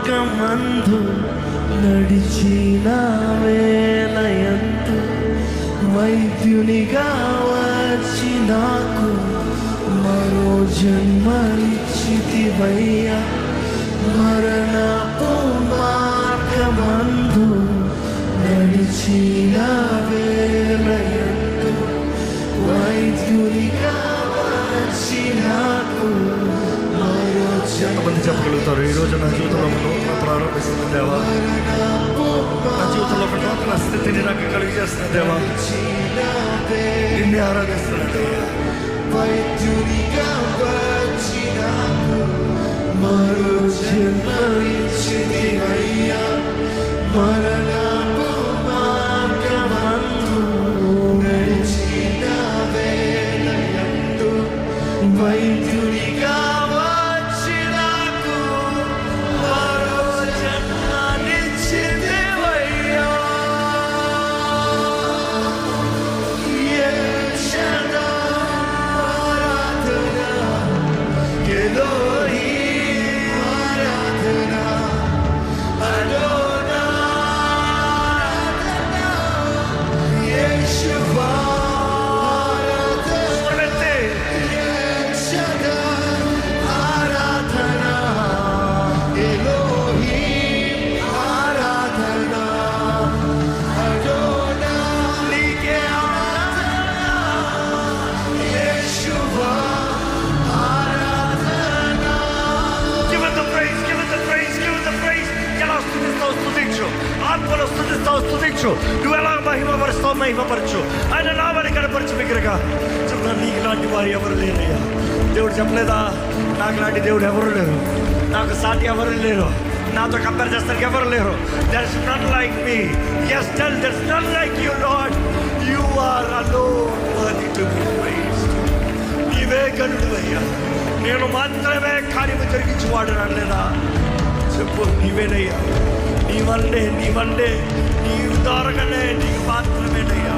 మార్గమందు నడిచిన వేలయందు వైద్యునిగా వచ్చి నాకు మరో జన్మనిచ్చితివయ్యా. మరణపు మార్గమందు నడిచిన వేలయందు వైద్యునిగా వచ్చి నాకు మరో ఎంతమంది చెప్పగలుగుతారు ఈరోజు నా జీవితంలో ఒక నూతన ప్రారంభిస్తున్న దేవా, నా జీవితంలో ఒక నూతన స్థితిని నాకు కలిగి చేస్తున్న దేవా, నిన్నే ఆరాధిస్తున్నాను. వైద్యునిగా వచ్చి నాకు మరో జన్మనిచ్చితివయ్యా. మరణపు మార్గమందు నడిచిన వేలయందు వైద్యునిగా వచ్చి నాకు మరో జన్మనిచ్చితివయ్యా. ఎల్ షడ్డాయ్ ఆరాధన, ఎలోహీం ఆరాధన, అడోనాయ్ ఆరాధన, యేషువా ఆరాధన, ఎల్ షడ్డాయ్ ఆరాధన, ఎలోహీం ఆరాధన, అడోనాయ్ నీకే ఆరాధన, యేషువా ఆరాధన. Give it the praise, give it the praise, give it the praise. ఎలా స్తుతిస్తావు స్తుతించు, ఆత్మలో స్తుతిస్తావు స్తుతించు, నువ్వు ఎలా మహిమపరుస్తావు మహిమపరచు, ఆయన నామాన్ని కనపరచు బిగ్గరగా చెప్తాను. నీకు లాంటి వారు ఎవరు లేరయ్యా. దేవుడు చెప్పలేదా, నాకు లాంటి దేవుడు ఎవరు లేరు, నాకు సాటి ఎవరు లేరు, నాతో కంపేర్ చేస్తానికి ఎవరు లేరు. There is none like me. yes tell there is none like you lord, you are alone worthy to be praised. నీవే గనుడు అయ్యా, నేను మాత్రమే కార్యము జరిగించేవాడు అనలేదా? చెప్పు, నీవేనయ్యా, నీ వల్లే నీ ద్వారానే నీకు మాత్రమేనయ్యా.